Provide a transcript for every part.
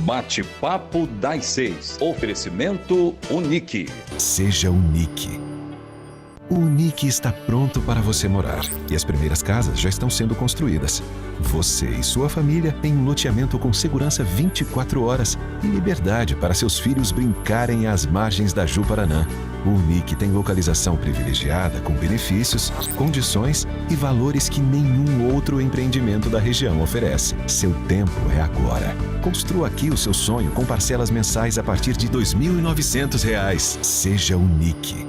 Bate-papo das 6. Oferecimento Unique. Seja Unique. O Unique está pronto para você morar e as primeiras casas já estão sendo construídas. Você e sua família têm um loteamento com segurança 24 horas e liberdade para seus filhos brincarem às margens da Ju-Paraná. O Unique tem localização privilegiada com benefícios, condições e valores que nenhum outro empreendimento da região oferece. Seu tempo é agora. Construa aqui o seu sonho com parcelas mensais a partir de R$ 2.900. Seja Unique.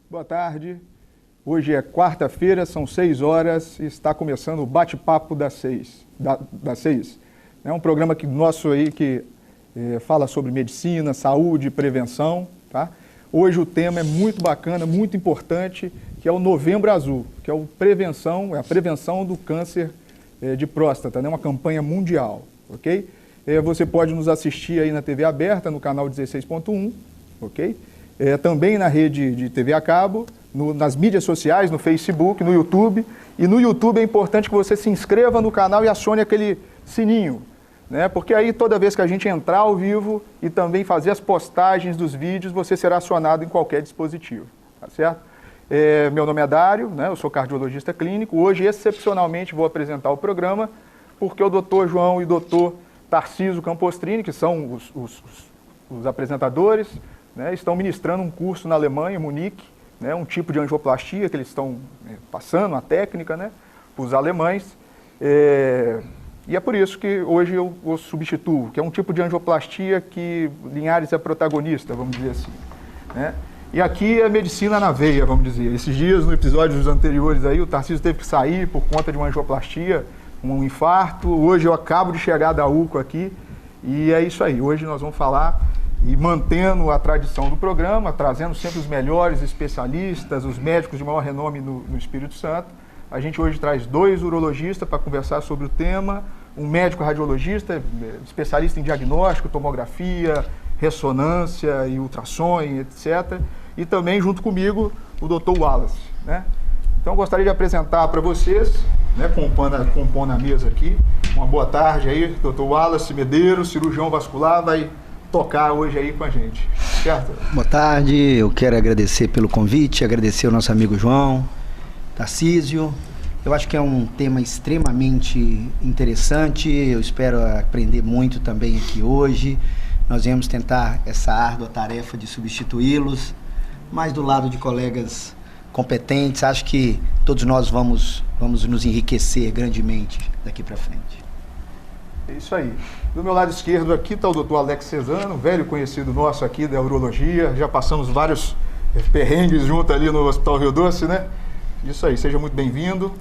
Boa tarde. Hoje é quarta-feira, são 6 horas e está começando o Bate-Papo das 6. É um programa nosso aí que fala sobre medicina, saúde, prevenção. Tá? Hoje o tema é muito bacana, muito importante, que é o Novembro Azul, que é a prevenção do câncer de próstata, né? Uma campanha mundial, ok? Você pode nos assistir aí na TV aberta, no canal 16.1, ok? Também na rede de TV a cabo, nas mídias sociais, no Facebook, no YouTube. E no YouTube é importante que você se inscreva no canal e acione aquele sininho, né? Porque aí toda vez que a gente entrar ao vivo e também fazer as postagens dos vídeos, você será acionado em qualquer dispositivo, tá certo? Meu nome é Dário, né? Eu sou cardiologista clínico. Hoje, excepcionalmente, vou apresentar o programa porque o Dr. João e o Dr. Tarcísio Campostrini, que são os apresentadores, né, estão ministrando um curso na Alemanha, em Munique, né, um tipo de angioplastia que eles estão passando, a técnica, né, para os alemães. E é por isso que hoje eu o substituo, que é um tipo de angioplastia que Linhares é protagonista, vamos dizer assim. Né? E aqui é medicina na veia, vamos dizer. Esses dias, no episódio dos anteriores, aí, o Tarcísio teve que sair por conta de uma angioplastia, um infarto. Hoje eu acabo de chegar da UCO aqui e é isso aí. Hoje nós vamos falar e mantendo a tradição do programa, trazendo sempre os melhores especialistas, os médicos de maior renome no Espírito Santo. A gente hoje traz 2 urologistas para conversar sobre o tema, um médico radiologista, especialista em diagnóstico, tomografia, ressonância e ultrassom, etc. E também, junto comigo, o Dr. Wallace. Né? Então, eu gostaria de apresentar para vocês, né, compondo a mesa aqui, uma boa tarde aí, Dr. Wallace Medeiros, cirurgião vascular, vai tocar hoje aí com a gente, certo? Boa tarde, eu quero agradecer pelo convite, agradecer ao nosso amigo João, Tarcísio. Eu acho que é um tema extremamente interessante, eu espero aprender muito também aqui hoje. Nós vamos tentar essa árdua tarefa de substituí-los, mas do lado de colegas competentes, acho que todos nós vamos nos enriquecer grandemente daqui para frente. É isso aí. Do meu lado esquerdo aqui está o Dr. Alex Cesano, velho conhecido nosso aqui da urologia. Já passamos vários perrengues junto ali no Hospital Rio Doce, né? Isso aí, seja muito bem-vindo.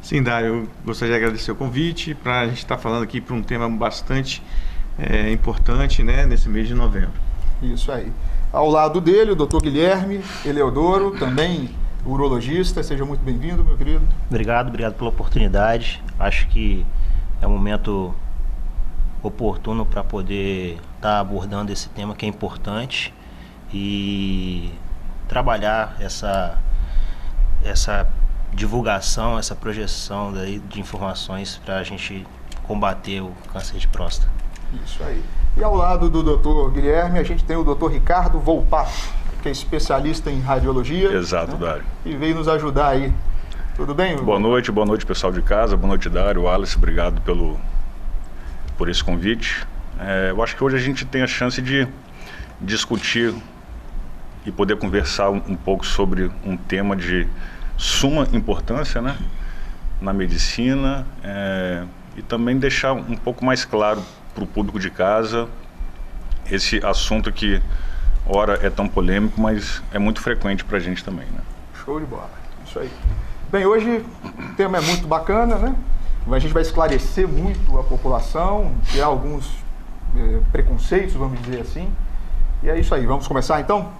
Sim, Dário, eu gostaria de agradecer o convite para a gente estar falando aqui para um tema bastante importante, né, nesse mês de novembro. Isso aí. Ao lado dele, o Dr. Guilherme Eleodoro, também urologista. Seja muito bem-vindo, meu querido. Obrigado pela oportunidade. Acho que é um momento oportuno para poder estar abordando esse tema que é importante e trabalhar essa divulgação, essa projeção daí de informações para a gente combater o câncer de próstata. Isso aí. E ao lado do Dr. Guilherme, a gente tem o Dr. Ricardo Volpato, que é especialista em radiologia. Exato, né? Dário. E veio nos ajudar aí. Tudo bem? Boa noite pessoal de casa, boa noite Dário, Wallace, obrigado por esse convite. Eu acho que hoje a gente tem a chance de discutir e poder conversar um pouco sobre um tema de suma importância, né, na medicina, e também deixar um pouco mais claro para o público de casa esse assunto que, ora, é tão polêmico, mas é muito frequente para a gente também, né? Show de bola, isso aí. Bem, hoje o tema é muito bacana, né? A gente vai esclarecer muito a população, tirar alguns preconceitos, vamos dizer assim. E é isso aí, vamos começar então?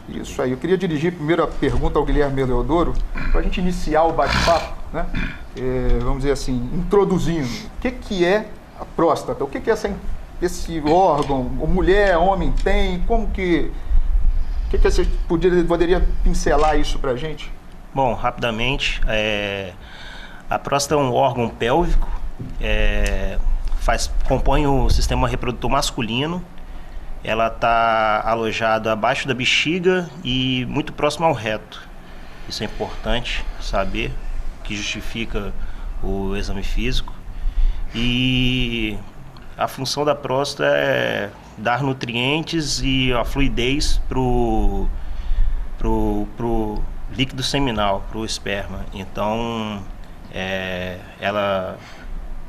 Isso aí, eu queria dirigir primeiro a pergunta ao Guilherme Eleodoro, para a gente iniciar o bate-papo, né? Vamos dizer assim, introduzindo, o que é a próstata? O que é esse órgão? Mulher, homem tem? Como que... O que você poderia pincelar isso para a gente? Bom, rapidamente, a próstata é um órgão pélvico, compõe o sistema reprodutor masculino. Ela está alojada abaixo da bexiga e muito próximo ao reto. Isso é importante saber, que justifica o exame físico. E a função da próstata é dar nutrientes e a fluidez pro líquido seminal, pro esperma. Então, ela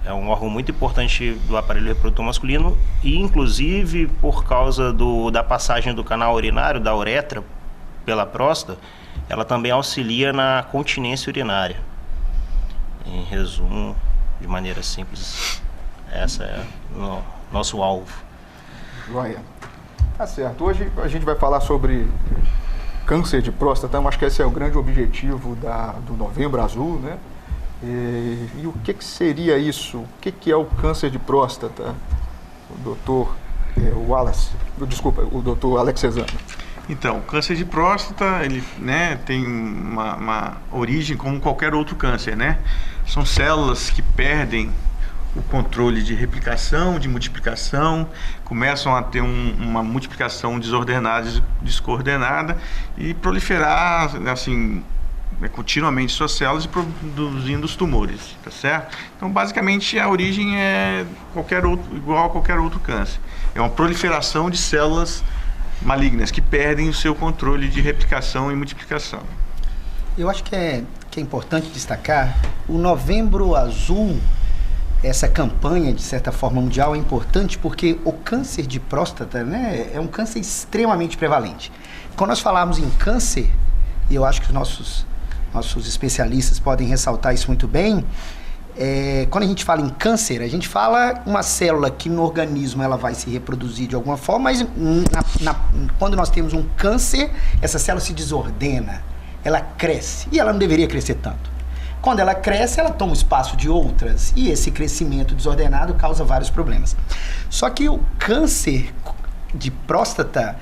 é um órgão muito importante do aparelho reprodutor masculino e, inclusive, por causa da passagem do canal urinário, da uretra, pela próstata, ela também auxilia na continência urinária. Em resumo, de maneira simples, essa é o nosso alvo. Joia. Tá certo. Hoje a gente vai falar sobre câncer de próstata. Eu acho que esse é o grande objetivo do Novembro Azul, né? E o que seria isso? O que é o câncer de próstata? O doutor o doutor Alex Cesano. Então, o câncer de próstata, ele, né, tem uma origem como qualquer outro câncer, né? São células que perdem o controle de replicação, de multiplicação, começam a ter uma multiplicação desordenada, descoordenada e proliferar, assim, continuamente suas células e produzindo os tumores, tá certo? Então, basicamente, a origem é igual a qualquer outro câncer. É uma proliferação de células malignas que perdem o seu controle de replicação e multiplicação. Eu acho que é importante destacar o Novembro Azul. Essa campanha, de certa forma, mundial é importante porque o câncer de próstata, né, é um câncer extremamente prevalente. Quando nós falamos em câncer, e eu acho que os nossos especialistas podem ressaltar isso muito bem, quando a gente fala em câncer, a gente fala uma célula que no organismo ela vai se reproduzir de alguma forma, mas quando nós temos um câncer, essa célula se desordena, ela cresce, e ela não deveria crescer tanto. Quando ela cresce, ela toma o espaço de outras, e esse crescimento desordenado causa vários problemas. Só que o câncer de próstata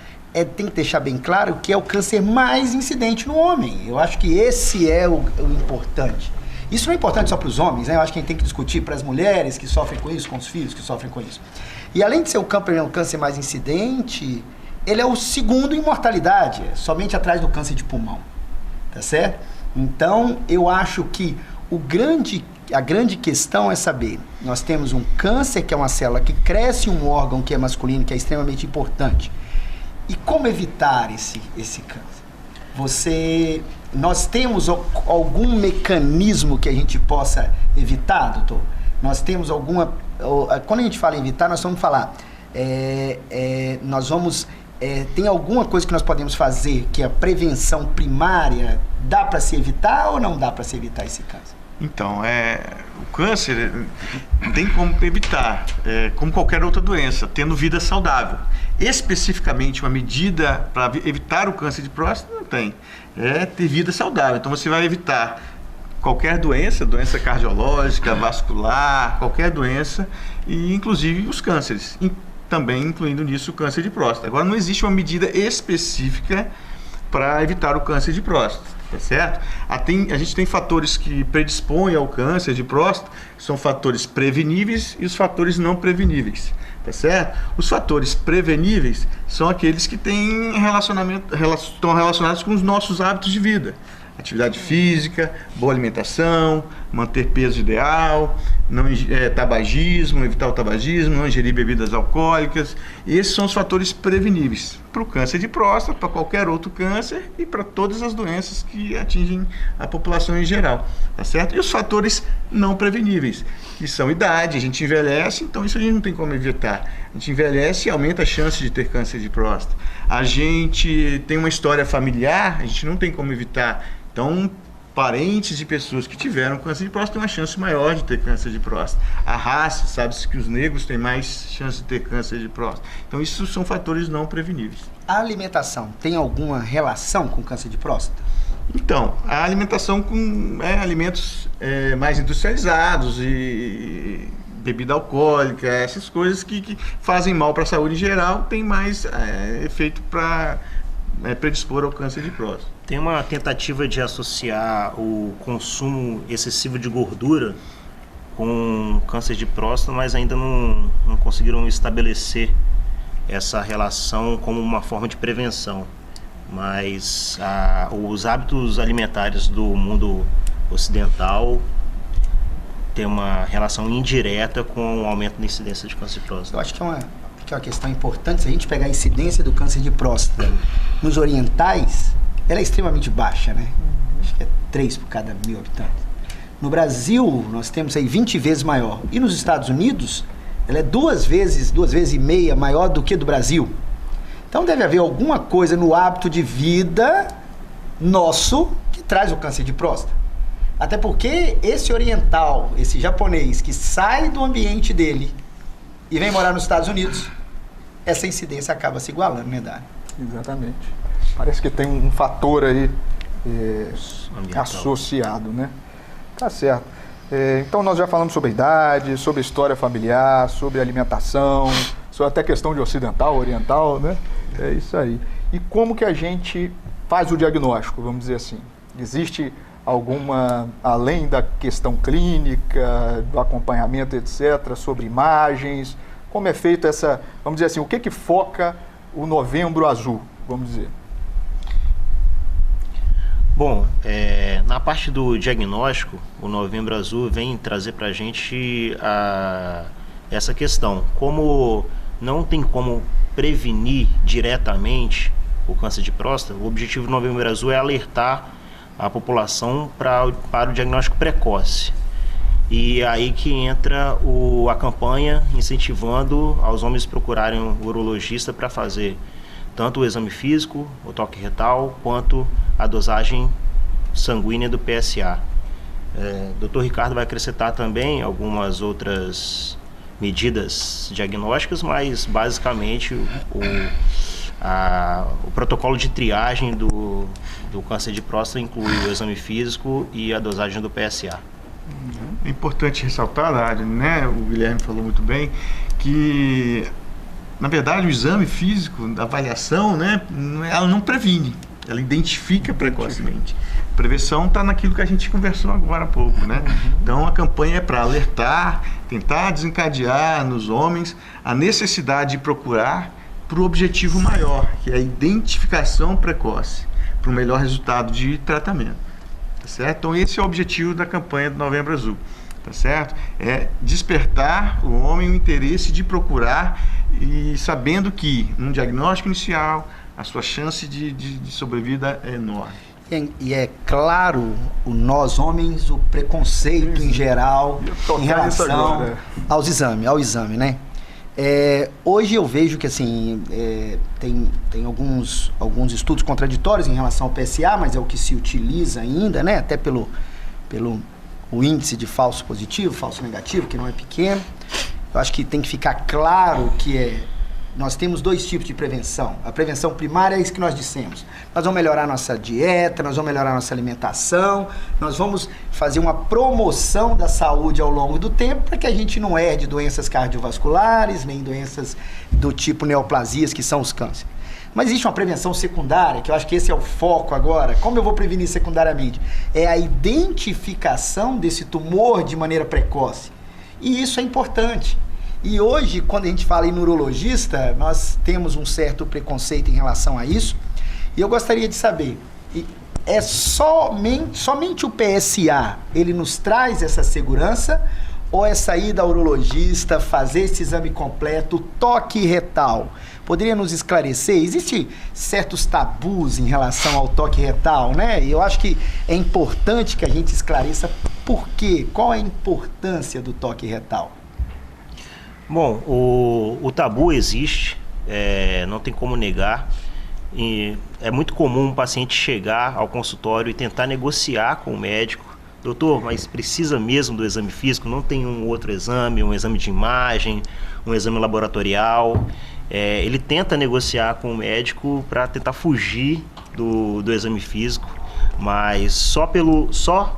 tem que deixar bem claro que é o câncer mais incidente no homem. Eu acho que esse é o importante. Isso não é importante só para os homens, né? Eu acho que a gente tem que discutir para as mulheres que sofrem com isso, com os filhos que sofrem com isso. E além de ser o câncer mais incidente, ele é o segundo em mortalidade, somente atrás do câncer de pulmão, tá certo? Então, eu acho que a grande questão é saber, nós temos um câncer que é uma célula que cresce em um órgão que é masculino, que é extremamente importante. E como evitar esse câncer? Nós temos algum mecanismo que a gente possa evitar, doutor? Nós temos quando a gente fala em evitar, nós vamos falar, tem alguma coisa que nós podemos fazer, que é a prevenção primária, dá para se evitar ou não dá para se evitar esse câncer? Então, o câncer tem como evitar, como qualquer outra doença, tendo vida saudável. Especificamente, uma medida para evitar o câncer de próstata não tem. É ter vida saudável. Então, você vai evitar qualquer doença cardiológica, vascular, qualquer doença, e inclusive os cânceres. Também incluindo nisso o câncer de próstata. Agora, não existe uma medida específica para evitar o câncer de próstata, tá certo? A gente tem fatores que predispõem ao câncer de próstata, que são fatores preveníveis e os fatores não preveníveis, tá certo? Os fatores preveníveis são aqueles que estão relacionados com os nossos hábitos de vida. Atividade física, boa alimentação, manter peso ideal, tabagismo, evitar o tabagismo, não ingerir bebidas alcoólicas. Esses são os fatores preveníveis para o câncer de próstata, para qualquer outro câncer e para todas as doenças que atingem a população em geral, tá certo? E os fatores não preveníveis, que são idade, a gente envelhece, então isso a gente não tem como evitar. A gente envelhece e aumenta a chance de ter câncer de próstata. A gente tem uma história familiar, a gente não tem como evitar. Então, parentes de pessoas que tiveram câncer de próstata têm uma chance maior de ter câncer de próstata. A raça, sabe-se que os negros têm mais chance de ter câncer de próstata. Então, isso são fatores não preveníveis. A alimentação tem alguma relação com câncer de próstata? Então, a alimentação com alimentos mais industrializados e bebida alcoólica, essas coisas que fazem mal para a saúde em geral, tem mais efeito para predispor ao câncer de próstata. Tem uma tentativa de associar o consumo excessivo de gordura com câncer de próstata, mas ainda não conseguiram estabelecer essa relação como uma forma de prevenção. Mas os hábitos alimentares do mundo ocidental têm uma relação indireta com o aumento da incidência de câncer de próstata. Eu acho que é uma questão importante. Se a gente pegar a incidência do câncer de próstata nos orientais, ela é extremamente baixa, né? Acho que é 3 por cada 1.000 habitantes. No Brasil, nós temos aí 20 vezes maior. E nos Estados Unidos, ela é 2 vezes e meia maior do que do Brasil. Então deve haver alguma coisa no hábito de vida nosso que traz o câncer de próstata. Até porque esse oriental, esse japonês que sai do ambiente dele e vem morar nos Estados Unidos, essa incidência acaba se igualando, né, Dário? Exatamente. Parece que tem um fator aí associado, né? Tá certo. Então nós já falamos sobre a idade, sobre a história familiar, sobre alimentação, sobre até questão de ocidental, oriental, né? É isso aí. E como que a gente faz o diagnóstico, vamos dizer assim? Existe alguma, além da questão clínica, do acompanhamento, etc., sobre imagens? Como é feita essa, vamos dizer assim, o que foca o Novembro Azul, vamos dizer? Bom, na parte do diagnóstico, o Novembro Azul vem trazer para a gente essa questão. Como não tem como prevenir diretamente o câncer de próstata, o objetivo do Novembro Azul é alertar a população para o diagnóstico precoce. E aí que entra a campanha incentivando aos homens procurarem um urologista para fazer tanto o exame físico, o toque retal, quanto a dosagem sanguínea do PSA. Dr. Ricardo vai acrescentar também algumas outras medidas diagnósticas, mas basicamente o protocolo de triagem do câncer de próstata inclui o exame físico e a dosagem do PSA. É importante ressaltar, Dário, né? O Guilherme falou muito bem, que na verdade o exame físico, a avaliação, né, ela não previne, ela identifica precocemente. A prevenção está naquilo que a gente conversou agora há pouco, né? Então a campanha é para alertar, tentar desencadear nos homens a necessidade de procurar para o objetivo maior, que é a identificação precoce, para o melhor resultado de tratamento, tá certo? Então esse é o objetivo da campanha do Novembro Azul, tá certo? É despertar o homem o interesse de procurar, e sabendo que num diagnóstico inicial a sua chance de sobrevida é enorme. E é claro, nós homens, o preconceito em geral em relação ao exame, né? Hoje eu vejo que assim, tem alguns estudos contraditórios em relação ao PSA, mas é o que se utiliza ainda, né? Até pelo o índice de falso positivo, falso negativo, que não é pequeno. Eu acho que tem que ficar claro que nós temos 2 tipos de prevenção. A prevenção primária é isso que nós dissemos. Nós vamos melhorar nossa dieta, nós vamos melhorar nossa alimentação, nós vamos fazer uma promoção da saúde ao longo do tempo para que a gente não herde doenças cardiovasculares, nem doenças do tipo neoplasias, que são os cânceres. Mas existe uma prevenção secundária, que eu acho que esse é o foco agora. Como eu vou prevenir secundariamente? É a identificação desse tumor de maneira precoce. E isso é importante. E hoje, quando a gente fala em neurologista, nós temos um certo preconceito em relação a isso. E eu gostaria de saber, é somente o PSA, ele nos traz essa segurança? Ou é sair da urologista, fazer esse exame completo, toque retal? Poderia nos esclarecer? Existem certos tabus em relação ao toque retal, né? E eu acho que é importante que a gente esclareça por quê, qual é a importância do toque retal. Bom, o tabu existe, não tem como negar. E é muito comum um paciente chegar ao consultório e tentar negociar com o médico. Doutor, mas precisa mesmo do exame físico? Não tem um outro exame, um exame de imagem, um exame laboratorial? Ele tenta negociar com o médico para tentar fugir do exame físico, mas só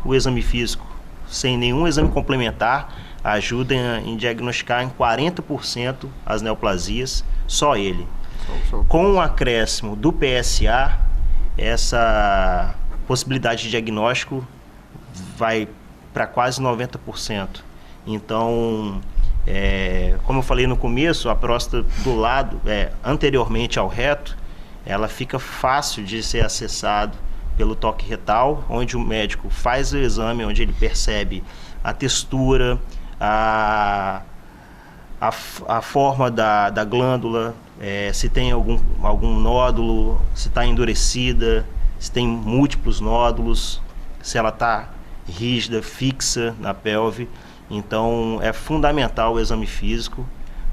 o exame físico, sem nenhum exame complementar, ajuda em diagnosticar em 40% as neoplasias, só ele. Com o acréscimo do PSA, essa possibilidade de diagnóstico vai para quase 90%. Então, como eu falei no começo, a próstata do lado, anteriormente ao reto, ela fica fácil de ser acessado pelo toque retal, onde o médico faz o exame, onde ele percebe a textura, a forma da glândula, se tem algum nódulo, se está endurecida, se tem múltiplos nódulos, se ela está rígida, fixa na pelve. Então é fundamental o exame físico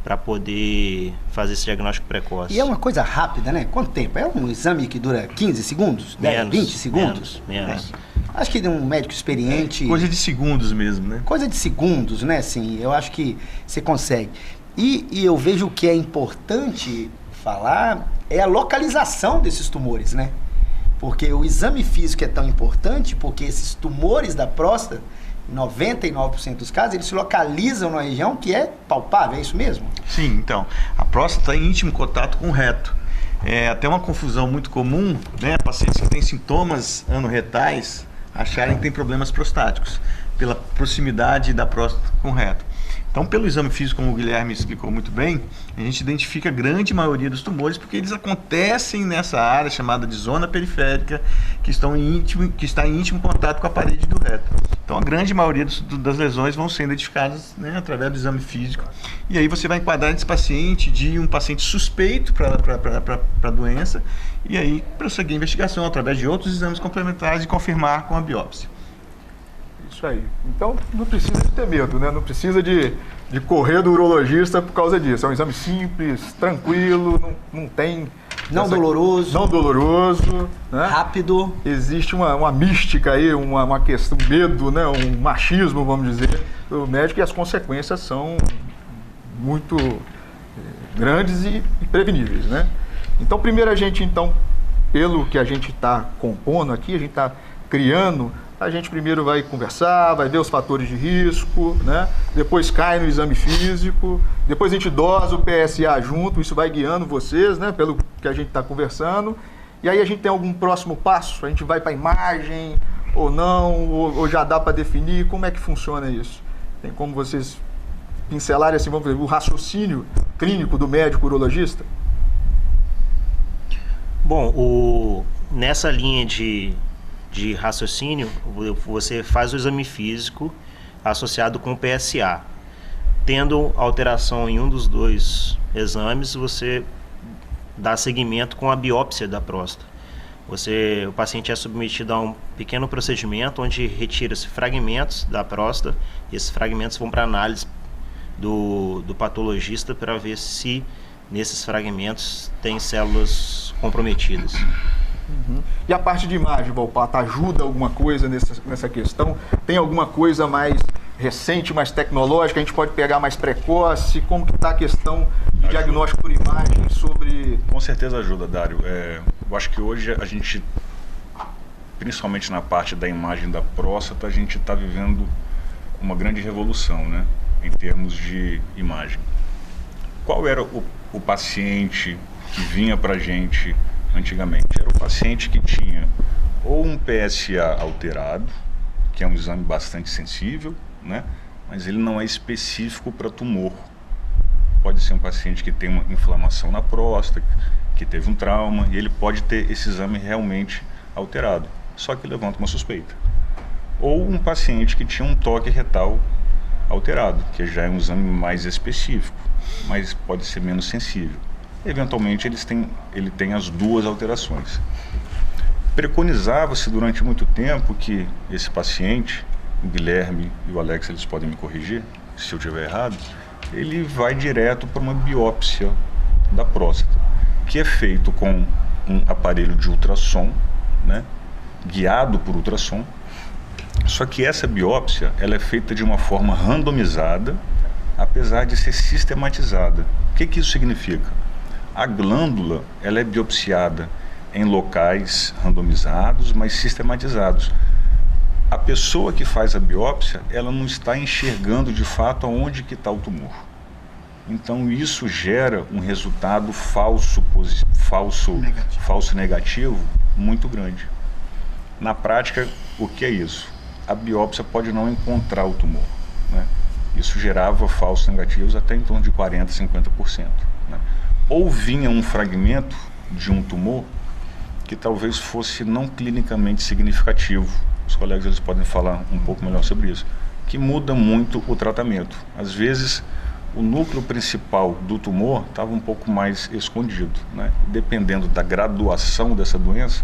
para poder fazer esse diagnóstico precoce. E é uma coisa rápida, né? Quanto tempo? É um exame que dura 15 segundos? 10, 20 segundos? Menos. Acho que de um médico experiente... Coisa de segundos mesmo, né? Coisa de segundos, né? Sim, eu acho que você consegue. E eu vejo o que é importante falar é a localização desses tumores, né? Porque o exame físico é tão importante porque esses tumores da próstata, 99% dos casos, eles se localizam numa região que é palpável, é isso mesmo? Sim, então, a próstata está em íntimo contato com o reto. É até uma confusão muito comum, né? Pacientes que têm sintomas anorretais acharem que têm problemas prostáticos, pela proximidade da próstata com o reto. Então, pelo exame físico, como o Guilherme explicou muito bem, a gente identifica a grande maioria dos tumores porque eles acontecem nessa área chamada de zona periférica, que está em íntimo contato com a parede do reto. Então, a grande maioria das lesões vão ser identificadas, né, através do exame físico. E aí você vai enquadrar esse paciente de um paciente suspeito para a doença e aí prosseguir a investigação através de outros exames complementares e confirmar com a biópsia. Isso aí. Então, não precisa de ter medo, né? Não precisa de correr do urologista por causa disso. É um exame simples, tranquilo, não tem... Não doloroso, né? Rápido. Existe uma mística aí, uma questão, medo, né? Um machismo, vamos dizer, do médico, e as consequências são muito grandes e preveníveis, né? Então, primeiro a gente, pelo que a gente está compondo aqui, a gente está criando, a gente primeiro vai conversar, vai ver os fatores de risco, né? Depois cai no exame físico, depois a gente dosa o PSA junto, isso vai guiando vocês, né? Pelo que a gente está conversando. E aí a gente tem algum próximo passo? A gente vai para a imagem ou não? Ou já dá para definir? Como é que funciona isso? Tem como vocês pincelarem assim, vamos ver, o raciocínio clínico do médico urologista? Bom, nessa linha de raciocínio, você faz o exame físico associado com o PSA. Tendo alteração em um dos dois exames, você dá seguimento com a biópsia da próstata. O paciente é submetido a um pequeno procedimento onde retira-se fragmentos da próstata e esses fragmentos vão para análise do patologista para ver se nesses fragmentos tem células comprometidas. Uhum. E a parte de imagem, Volpato, ajuda alguma coisa nessa questão? Tem alguma coisa mais recente, mais tecnológica? A gente pode pegar mais precoce? Como que está a questão de diagnóstico por imagem sobre... Com certeza ajuda, Dário. Eu acho que hoje a gente, principalmente na parte da imagem da próstata, a gente está vivendo uma grande revolução, né, em termos de imagem. Qual era o paciente que vinha para a gente antigamente? Era o paciente que tinha ou um PSA alterado, que é um exame bastante sensível, né? Mas ele não é específico para tumor. Pode ser um paciente que tem uma inflamação na próstata, que teve um trauma, e ele pode ter esse exame realmente alterado, só que levanta uma suspeita. Ou um paciente que tinha um toque retal alterado, que já é um exame mais específico, mas pode ser menos sensível. Eventualmente ele tem as duas alterações. Preconizava-se durante muito tempo que esse paciente, o Guilherme e o Alex, eles podem me corrigir se eu estiver errado, ele vai direto para uma biópsia da próstata, que é feito com um aparelho de ultrassom, né, guiado por ultrassom. Só que essa biópsia ela é feita de uma forma randomizada, apesar de ser sistematizada. O que isso significa? A glândula ela é biopsiada em locais randomizados, mas sistematizados. A pessoa que faz a biópsia, ela não está enxergando de fato aonde que está o tumor. Então isso gera um resultado falso negativo, muito grande. Na prática, o que é isso? A biópsia pode não encontrar o tumor, né? Isso gerava falsos negativos até em torno de 40%, 50%. Né? Ou vinha um fragmento de um tumor que talvez fosse não clinicamente significativo. Os colegas eles podem falar um pouco melhor sobre isso, que muda muito o tratamento. Às vezes, o núcleo principal do tumor estava um pouco mais escondido, né? Dependendo da graduação dessa doença,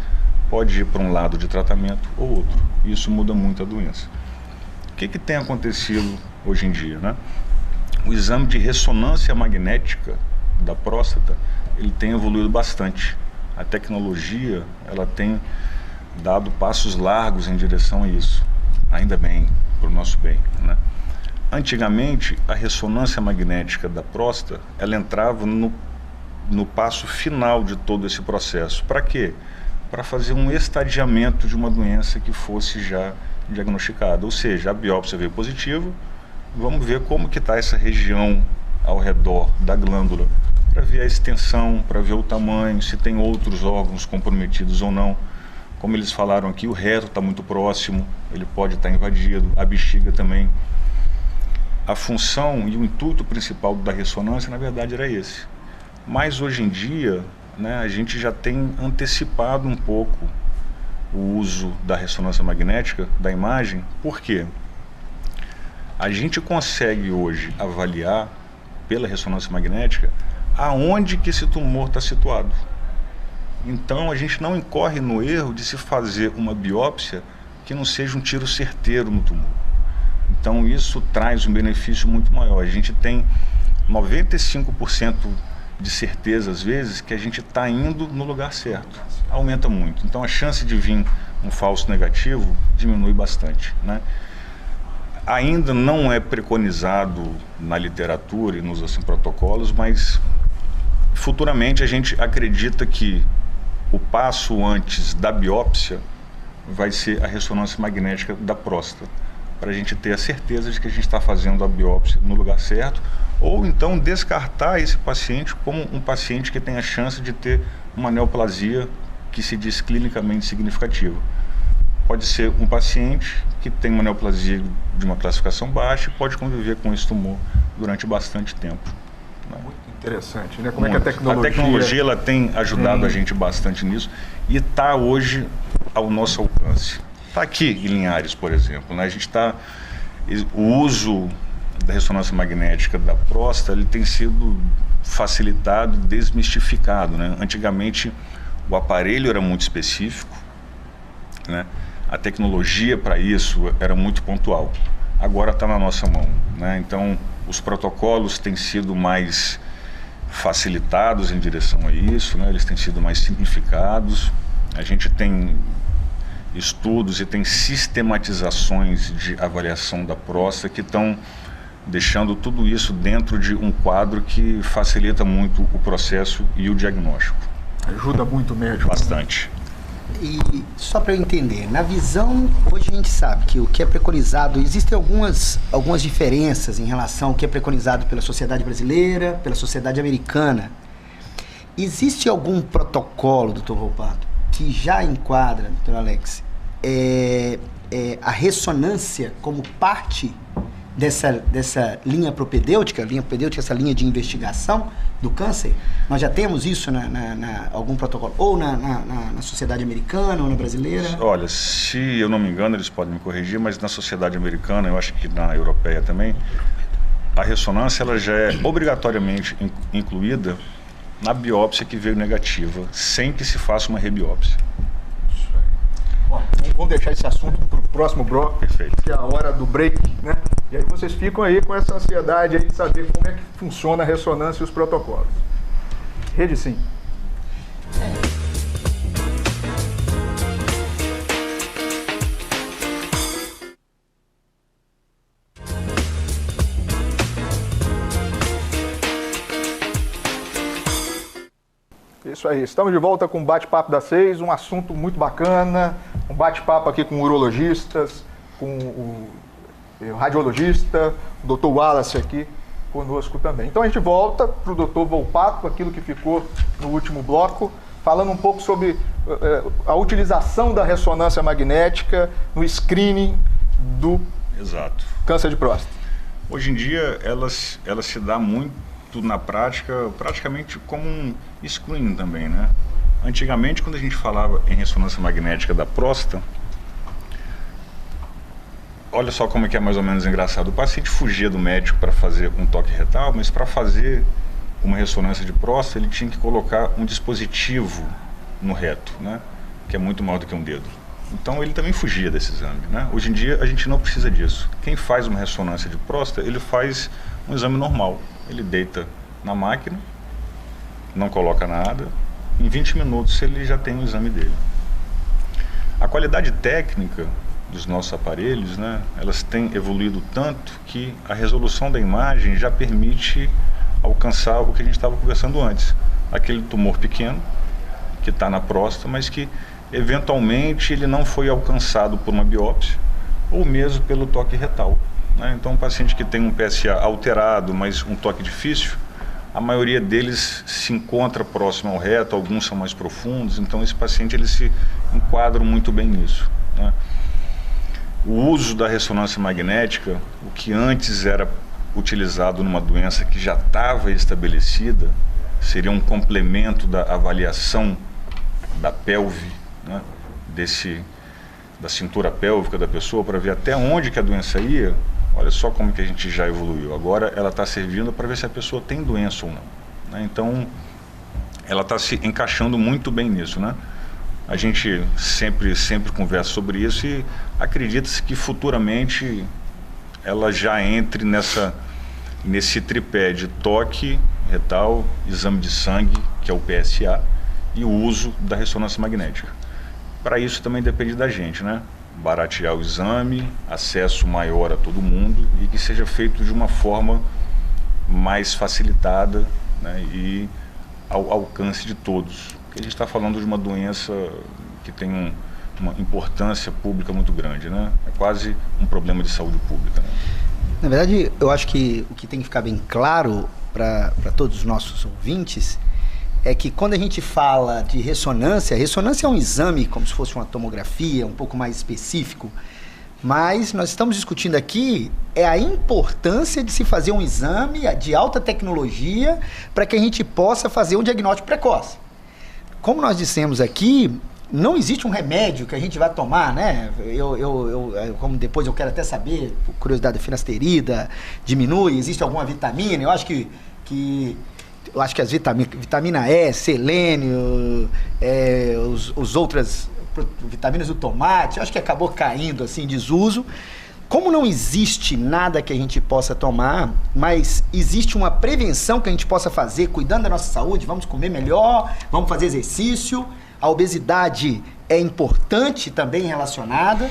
pode ir para um lado de tratamento ou outro. Isso muda muito a doença. O que tem acontecido hoje em dia, né? O exame de ressonância magnética da próstata, ele tem evoluído bastante. A tecnologia, ela tem dado passos largos em direção a isso. Ainda bem, para o nosso bem, né? Antigamente, a ressonância magnética da próstata, ela entrava no passo final de todo esse processo. Para quê? Para fazer um estadiamento de uma doença que fosse já diagnosticada. Ou seja, a biópsia veio positiva, vamos ver como que está essa região ao redor da glândula, para ver a extensão, para ver o tamanho, se tem outros órgãos comprometidos ou não. Como eles falaram aqui, o reto está muito próximo, ele pode estar invadido, a bexiga também. A função e o intuito principal da ressonância, na verdade, era esse. Mas hoje em dia, né, a gente já tem antecipado um pouco o uso da ressonância magnética da imagem. Por quê? A gente consegue hoje avaliar pela ressonância magnética aonde que esse tumor está situado. Então a gente não incorre no erro de se fazer uma biópsia que não seja um tiro certeiro no tumor. Então isso traz um benefício muito maior. A gente tem 95% de certeza, às vezes, que a gente está indo no lugar certo. Aumenta muito. Então a chance de vir um falso negativo diminui bastante, né? Ainda não é preconizado na literatura e nos protocolos, mas futuramente a gente acredita que o passo antes da biópsia vai ser a ressonância magnética da próstata, para a gente ter a certeza de que a gente está fazendo a biópsia no lugar certo, ou então descartar esse paciente como um paciente que tem a chance de ter uma neoplasia que se diz clinicamente significativa. Pode ser um paciente que tem uma neoplasia de uma classificação baixa e pode conviver com esse tumor durante bastante tempo. Muito interessante, né? Como é que a tecnologia ela tem ajudado a gente bastante nisso e está hoje ao nosso alcance. Está aqui em Linhares, por exemplo, né? A gente está... O uso da ressonância magnética da próstata, ele tem sido facilitado, desmistificado, né? Antigamente, o aparelho era muito específico, né? A tecnologia para isso era muito pontual. Agora está na nossa mão, né? Então, os protocolos têm sido mais facilitados em direção a isso, né? Eles têm sido mais simplificados. A gente tem estudos e tem sistematizações de avaliação da próstata que estão deixando tudo isso dentro de um quadro que facilita muito o processo e o diagnóstico. Ajuda muito o médico. Bastante. E só para eu entender, na visão, hoje a gente sabe que o que é preconizado, existem algumas diferenças em relação ao que é preconizado pela sociedade brasileira, pela sociedade americana. Existe algum protocolo, doutor Volpato, que já enquadra, doutor Alex, a ressonância como parte dessa linha propedêutica, essa linha de investigação do câncer? Nós já temos isso algum protocolo, ou na sociedade americana ou na brasileira? Olha, se eu não me engano, eles podem me corrigir, mas na sociedade americana, eu acho que na europeia também, a ressonância ela já é obrigatoriamente incluída na biópsia que veio negativa, sem que se faça uma rebiópsia. Bom, vamos deixar esse assunto para o próximo bloco, Perfeito. Que é a hora do break, né? E aí vocês ficam aí com essa ansiedade aí de saber como é que funciona a ressonância e os protocolos. Rede Sim. Isso aí, estamos de volta com o Bate-Papo das 6, um assunto muito bacana, um bate-papo aqui com urologistas, com o radiologista, o Dr. Wallace aqui conosco também. Então a gente volta para o Dr. Volpato, aquilo que ficou no último bloco, falando um pouco sobre a utilização da ressonância magnética no screening do Exato. câncer de próstata? Hoje em dia, ela se dá muito na prática, praticamente como um screening também, né? Antigamente, quando a gente falava em ressonância magnética da próstata, olha só como é que é mais ou menos engraçado. O paciente fugia do médico para fazer um toque retal, mas para fazer uma ressonância de próstata, ele tinha que colocar um dispositivo no reto, né? Que é muito maior do que um dedo. Então ele também fugia desse exame, né? Hoje em dia a gente não precisa disso. Quem faz uma ressonância de próstata, ele faz um exame normal. Ele deita na máquina, não coloca nada, em 20 minutos ele já tem o exame dele. A qualidade técnica dos nossos aparelhos, né, elas têm evoluído tanto que a resolução da imagem já permite alcançar o que a gente estava conversando antes. Aquele tumor pequeno que está na próstata, mas que eventualmente ele não foi alcançado por uma biópsia ou mesmo pelo toque retal, né? Então um paciente que tem um PSA alterado, mas um toque difícil, a maioria deles se encontra próximo ao reto, alguns são mais profundos, então esse paciente ele se enquadra muito bem nisso, né? O uso da ressonância magnética, o que antes era utilizado numa doença que já estava estabelecida, seria um complemento da avaliação da pelve, né, da cintura pélvica da pessoa, para ver até onde que a doença ia. Olha só como que a gente já evoluiu. Agora ela está servindo para ver se a pessoa tem doença ou não, né? Então ela está se encaixando muito bem nisso, né? A gente sempre conversa sobre isso e acredita-se que futuramente ela já entre nesse tripé de toque retal, exame de sangue, que é o PSA, e o uso da ressonância magnética. Para isso também depende da gente, né? Baratear o exame, acesso maior a todo mundo e que seja feito de uma forma mais facilitada, né, e ao alcance de todos. Porque a gente está falando de uma doença que tem uma importância pública muito grande, né? É quase um problema de saúde pública, né? Na verdade, eu acho que o que tem que ficar bem claro para todos os nossos ouvintes é que quando a gente fala de ressonância, ressonância é um exame como se fosse uma tomografia, um pouco mais específico, mas nós estamos discutindo aqui a importância de se fazer um exame de alta tecnologia para que a gente possa fazer um diagnóstico precoce. Como nós dissemos aqui, não existe um remédio que a gente vai tomar, né? Como depois eu quero até saber, curiosidade, a finasterida diminui, existe alguma vitamina? Eu acho que as vitamina E, selênio, os outras vitaminas do tomate, acho que acabou caindo assim em desuso. Como não existe nada que a gente possa tomar, mas existe uma prevenção que a gente possa fazer, cuidando da nossa saúde, vamos comer melhor, vamos fazer exercício, a obesidade é importante também relacionada,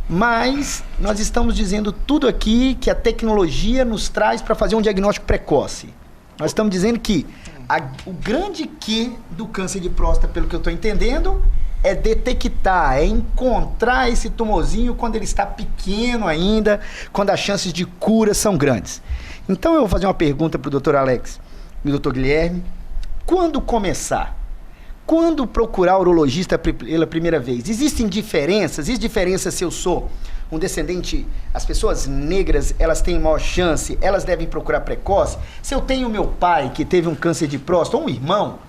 mas nós estamos dizendo tudo aqui que a tecnologia nos traz para fazer um diagnóstico precoce. Nós estamos dizendo que o grande quê do câncer de próstata, pelo que eu estou entendendo, é detectar, é encontrar esse tumorzinho quando ele está pequeno ainda, quando as chances de cura são grandes. Então eu vou fazer uma pergunta para o Dr. Alex e o Dr. Guilherme. Quando começar? Quando procurar urologista pela primeira vez? Existem diferenças? Existe diferença se eu sou um descendente, as pessoas negras, elas têm maior chance, elas devem procurar precoce? Se eu tenho meu pai que teve um câncer de próstata, ou um irmão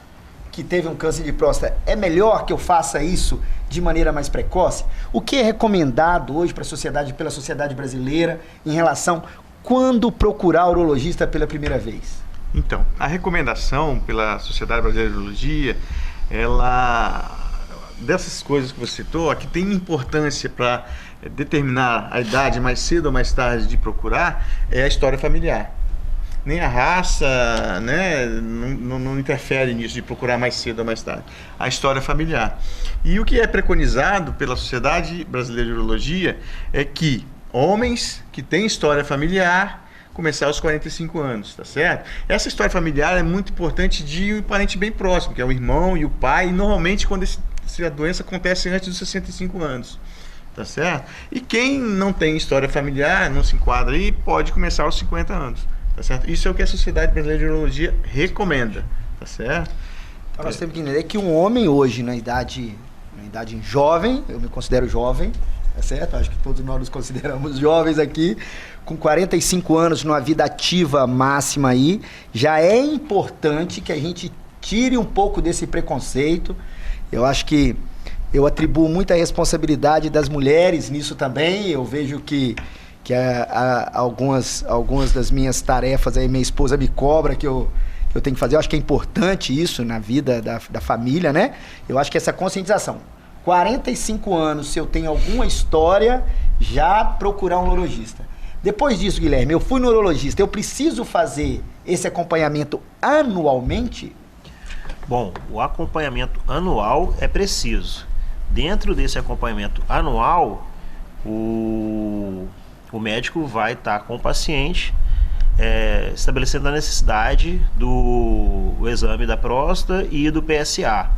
que teve um câncer de próstata, é melhor que eu faça isso de maneira mais precoce? O que é recomendado hoje para a sociedade, pela sociedade brasileira, em relação quando procurar urologista pela primeira vez? Então, a recomendação pela Sociedade Brasileira de Urologia, dessas coisas que você citou, a que tem importância para determinar a idade mais cedo ou mais tarde de procurar, é a história familiar. Nem a raça, né, não interfere nisso de procurar mais cedo ou mais tarde. A história familiar. E o que é preconizado pela Sociedade Brasileira de Urologia é que homens que têm história familiar começar aos 45 anos, tá certo? Essa história familiar é muito importante de um parente bem próximo, que é o irmão e o pai, e normalmente quando a doença acontece antes dos 65 anos, tá certo? E quem não tem história familiar, não se enquadra aí, pode começar aos 50 anos, tá certo? Isso é o que a Sociedade Brasileira de Urologia recomenda, tá certo? Então nós temos que entender que um homem hoje, na idade jovem, eu me considero jovem, é certo? Acho que todos nós nos consideramos jovens aqui, com 45 anos numa vida ativa máxima aí, já é importante que a gente tire um pouco desse preconceito. Eu acho que eu atribuo muita responsabilidade das mulheres nisso também. Eu vejo que algumas das minhas tarefas aí minha esposa me cobra que eu tenho que fazer. Eu acho que é importante isso na vida da família, né? Eu acho que essa conscientização. 45 anos, se eu tenho alguma história, já procurar um urologista. Depois disso, Guilherme, eu fui no urologista, eu preciso fazer esse acompanhamento anualmente? Bom, o acompanhamento anual é preciso. Dentro desse acompanhamento anual, o médico vai estar com o paciente estabelecendo a necessidade do exame da próstata e do PSA.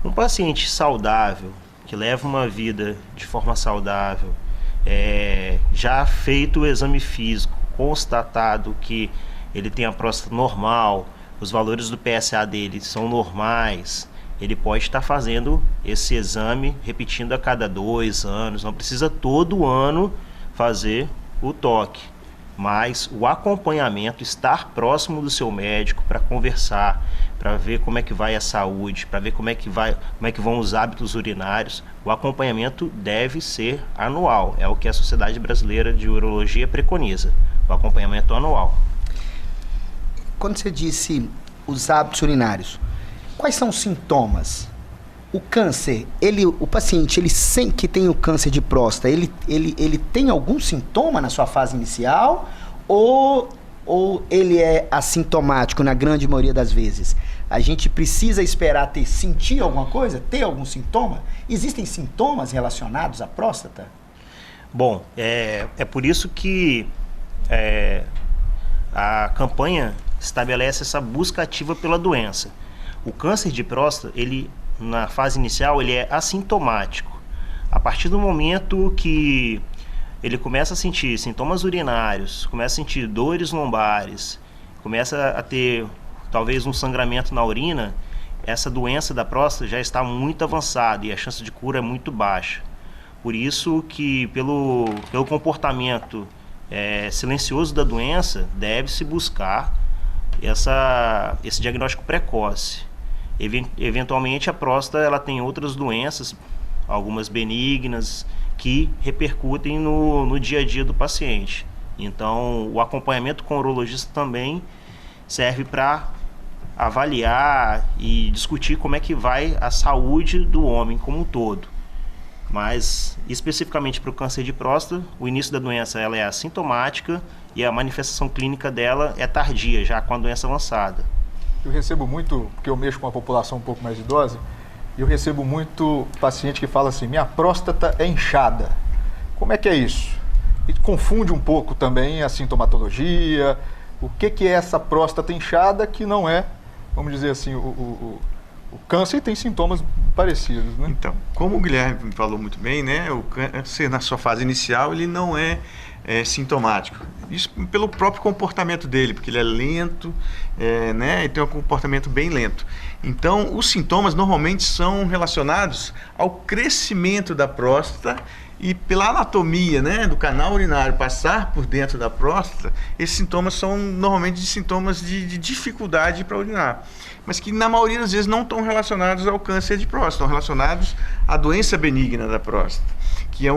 Um paciente saudável, que leva uma vida de forma saudável, já feito o exame físico, constatado que ele tem a próstata normal, os valores do PSA dele são normais, ele pode estar fazendo esse exame, repetindo a cada 2 anos, não precisa todo ano fazer o toque, mas o acompanhamento, estar próximo do seu médico para conversar, para ver como é que vai a saúde, para ver como é que vão os hábitos urinários, o acompanhamento deve ser anual, é o que a Sociedade Brasileira de Urologia preconiza, o acompanhamento anual. Quando você disse os hábitos urinários, quais são os sintomas? O câncer, o paciente, que tem o câncer de próstata, ele tem algum sintoma na sua fase inicial ou ele é assintomático na grande maioria das vezes? A gente precisa esperar sentir alguma coisa, ter algum sintoma? Existem sintomas relacionados à próstata? Bom, é por isso que a campanha estabelece essa busca ativa pela doença. O câncer de próstata, na fase inicial, ele é assintomático. A partir do momento que ele começa a sentir sintomas urinários, começa a sentir dores lombares, começa a ter talvez um sangramento na urina, essa doença da próstata já está muito avançada e a chance de cura é muito baixa. Por isso que pelo comportamento silencioso da doença, deve-se buscar esse diagnóstico precoce. Eventualmente a próstata ela tem outras doenças, algumas benignas, que repercutem no dia a dia do paciente. Então o acompanhamento com o urologista também serve para avaliar e discutir como é que vai a saúde do homem como um todo. Mas especificamente para o câncer de próstata, o início da doença ela é assintomática e a manifestação clínica dela é tardia, já com a doença avançada. Eu recebo muito, porque eu mexo com a população um pouco mais idosa, eu recebo muito paciente que fala assim, minha próstata é inchada. Como é que é isso? E confunde um pouco também a sintomatologia, o que é essa próstata inchada que não é, vamos dizer assim, o câncer tem sintomas parecidos, né? Então, como o Guilherme falou muito bem, né, o câncer na sua fase inicial ele não é sintomático. Isso pelo próprio comportamento dele, porque ele é lento, né, e tem um comportamento bem lento. Então, os sintomas normalmente são relacionados ao crescimento da próstata e pela anatomia, né, do canal urinário passar por dentro da próstata, esses sintomas são normalmente sintomas de dificuldade para urinar, mas que na maioria das vezes não estão relacionados ao câncer de próstata, estão relacionados à doença benigna da próstata, que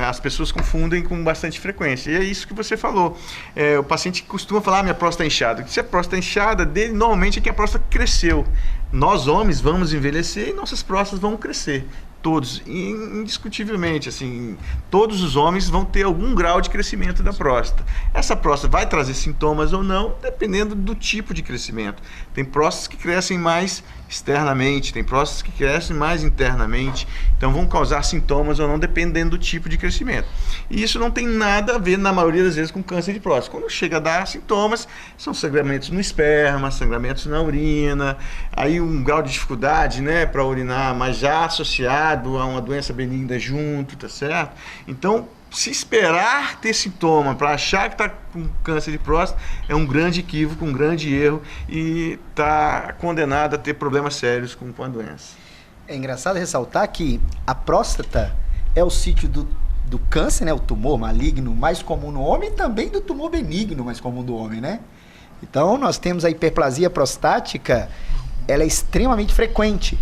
as pessoas confundem com bastante frequência. E é isso que você falou. O paciente costuma falar, minha próstata é inchada. Se a próstata é inchada, dele normalmente é que a próstata cresceu. Nós homens vamos envelhecer e nossas próstatas vão crescer. Todos, indiscutivelmente, assim, todos os homens vão ter algum grau de crescimento da próstata. Essa próstata vai trazer sintomas ou não, dependendo do tipo de crescimento. Tem próstatas que crescem mais externamente, tem próstatas que crescem mais internamente, então vão causar sintomas ou não, dependendo do tipo de crescimento. E isso não tem nada a ver, na maioria das vezes, com câncer de próstata. Quando chega a dar sintomas, são sangramentos no esperma, sangramentos na urina, aí um grau de dificuldade, né, para urinar, mas já associado a uma doença benigna junto, tá certo? Então, se esperar ter sintoma para achar que está com câncer de próstata é um grande equívoco, um grande erro e está condenado a ter problemas sérios com a doença. É engraçado ressaltar que a próstata é o sítio do câncer, né? O tumor maligno mais comum no homem e também do tumor benigno mais comum do homem, né? Então nós temos a hiperplasia prostática, ela é extremamente frequente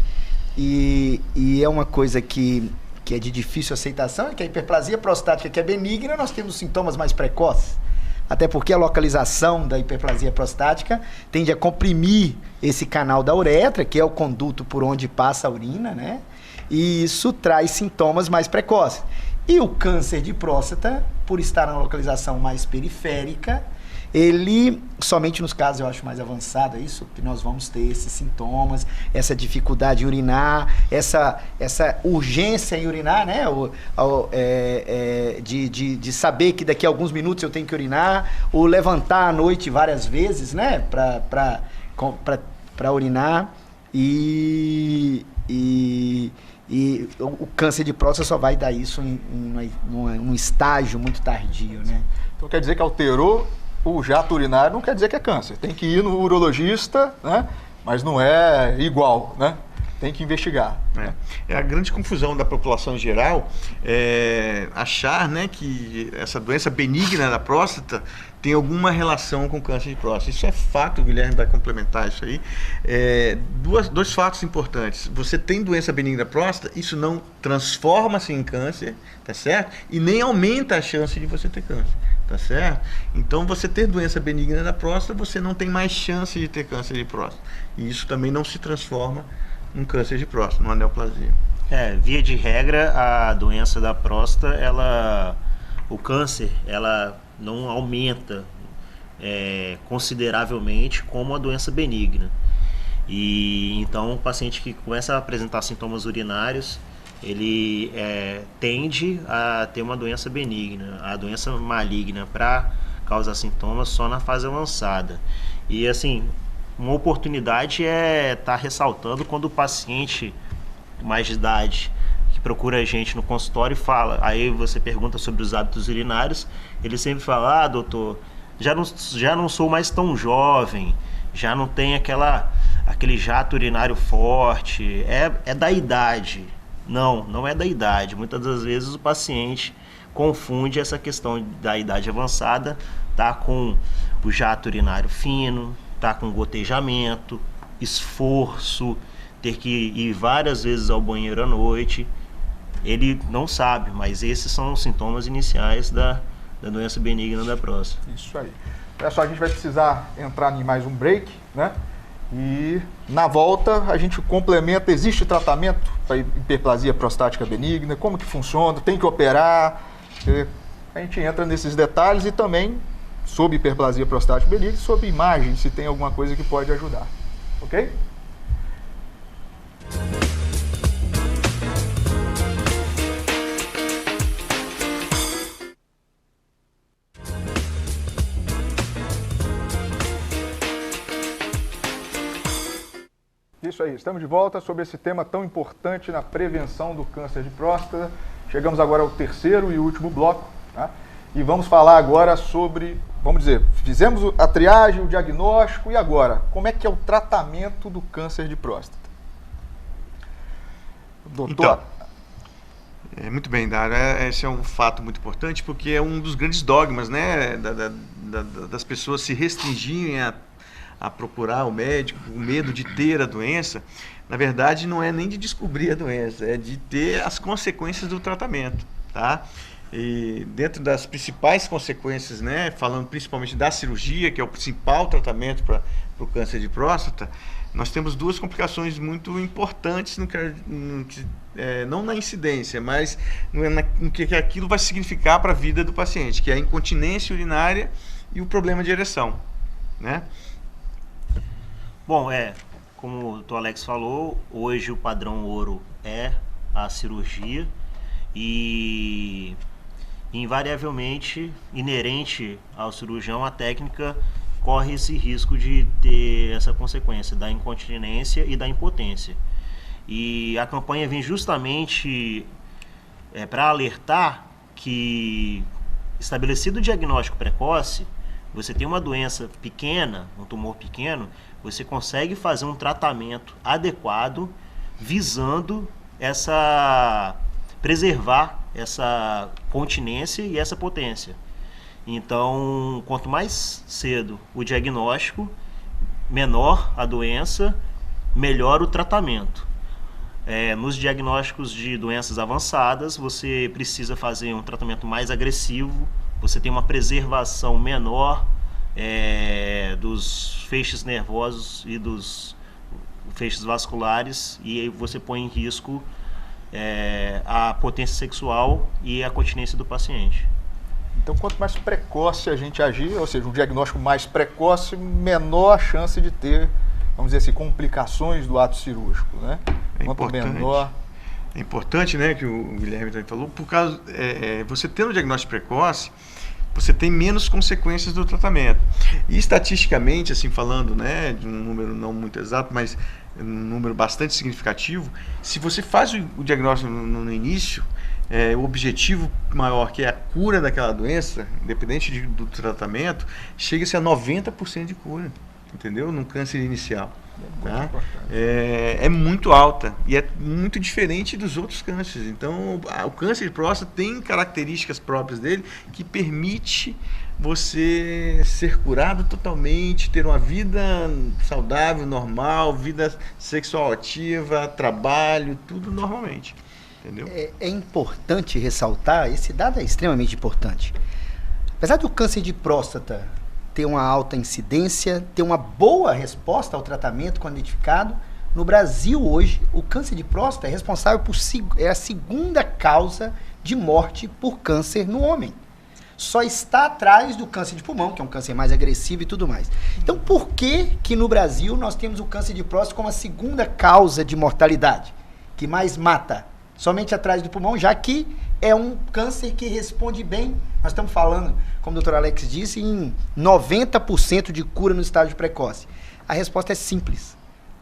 e é uma coisa que é de difícil aceitação, é que a hiperplasia prostática, que é benigna, nós temos sintomas mais precoces. Até porque a localização da hiperplasia prostática tende a comprimir esse canal da uretra, que é o conduto por onde passa a urina, né? E isso traz sintomas mais precoces. E o câncer de próstata, por estar na localização mais periférica, ele, somente nos casos eu acho mais avançado, é isso, que nós vamos ter esses sintomas, essa dificuldade em urinar, essa urgência em urinar, né? De saber que daqui a alguns minutos eu tenho que urinar, ou levantar à noite várias vezes, né? Para urinar, e o câncer de próstata só vai dar isso num estágio muito tardio, né? Então quer dizer que alterou o jato urinário, não quer dizer que é câncer. Tem que ir no urologista, né? Mas não é igual, né? Tem que investigar. É a grande confusão da população em geral achar, né, que essa doença benigna da próstata tem alguma relação com câncer de próstata. Isso é fato, o Guilherme vai complementar isso aí. Dois fatos importantes. Você tem doença benigna da próstata, isso não transforma-se em câncer, tá certo? E nem aumenta a chance de você ter câncer, tá certo? Então, você ter doença benigna da próstata, você não tem mais chance de ter câncer de próstata. E isso também não se transforma num câncer de próstata, numa neoplasia. Via de regra, a doença da próstata, o câncer, ela não aumenta consideravelmente como a doença benigna. E então o paciente que começa a apresentar sintomas urinários, ele tende a ter uma doença benigna. A doença maligna, para causar sintomas, só na fase avançada. E assim, uma oportunidade é estar ressaltando quando o paciente mais de idade que procura a gente no consultório e fala, aí você pergunta sobre os hábitos urinários, ele sempre fala, doutor, já não sou mais tão jovem, já não tem aquele jato urinário forte, é da idade. Não é da idade. Muitas das vezes o paciente confunde essa questão da idade avançada, tá com o jato urinário fino, tá com gotejamento, esforço, ter que ir várias vezes ao banheiro à noite. Ele não sabe, mas esses são os sintomas iniciais da doença benigna da próstata. Isso aí. Olha só, a gente vai precisar entrar em mais um break, né? E na volta a gente complementa, existe tratamento para hiperplasia prostática benigna, como que funciona, tem que operar, a gente entra nesses detalhes e também sobre hiperplasia prostática benigna, sobre imagem, se tem alguma coisa que pode ajudar, ok? Isso aí, estamos de volta sobre esse tema tão importante na prevenção do câncer de próstata. Chegamos agora ao terceiro e último bloco, tá? E vamos falar agora sobre, vamos dizer, fizemos a triagem, o diagnóstico, e agora, como é que é o tratamento do câncer de próstata? Doutor? Então, muito bem, Dário, esse é um fato muito importante, porque é um dos grandes dogmas, né, das pessoas se restringirem a procurar o médico, o medo de ter a doença. Na verdade, não é nem de descobrir a doença, é de ter as consequências do tratamento, tá? E dentro das principais consequências, né, falando principalmente da cirurgia, que é o principal tratamento para o câncer de próstata, nós temos duas complicações muito importantes, não na incidência, mas no que aquilo vai significar para a vida do paciente, que é a incontinência urinária e o problema de ereção, né? Bom, como o Dr. Alex falou, hoje o padrão ouro é a cirurgia e invariavelmente, inerente ao cirurgião, a técnica corre esse risco de ter essa consequência da incontinência e da impotência. E a campanha vem justamente para alertar que, estabelecido o diagnóstico precoce, você tem uma doença pequena, um tumor pequeno, você consegue fazer um tratamento adequado visando preservar essa continência e essa potência. Então, quanto mais cedo o diagnóstico, menor a doença, melhor o tratamento. Nos diagnósticos de doenças avançadas, você precisa fazer um tratamento mais agressivo, você tem uma preservação menor dos feixes nervosos e dos feixes vasculares, e aí você põe em risco a potência sexual e a continência do paciente. Então, quanto mais precoce a gente agir, ou seja, um diagnóstico mais precoce, menor a chance de ter, vamos dizer assim, complicações do ato cirúrgico, né? Quanto menor... É importante, né, que o Guilherme também falou, por causa, você tendo um diagnóstico precoce, você tem menos consequências do tratamento. E estatisticamente, assim, falando, né, de um número não muito exato, mas um número bastante significativo, se você faz o diagnóstico no início, o objetivo maior, que é a cura daquela doença, independente do tratamento, chega-se a 90% de cura, entendeu? Num câncer inicial. Tá? É muito alta e é muito diferente dos outros cânceres. Então, o câncer de próstata tem características próprias dele que permite você ser curado totalmente, ter uma vida saudável, normal, vida sexual ativa, trabalho, tudo normalmente. Entendeu? É importante ressaltar, esse dado é extremamente importante. Apesar do câncer de próstata ter uma alta incidência, ter uma boa resposta ao tratamento quando identificado, no Brasil hoje, o câncer de próstata é responsável é a segunda causa de morte por câncer no homem. Só está atrás do câncer de pulmão, que é um câncer mais agressivo e tudo mais. Então, por que no Brasil nós temos o câncer de próstata como a segunda causa de mortalidade, que mais mata? Somente atrás do pulmão, já que é um câncer que responde bem. Nós estamos falando, como o Dr. Alex disse, em 90% de cura no estágio precoce. A resposta é simples,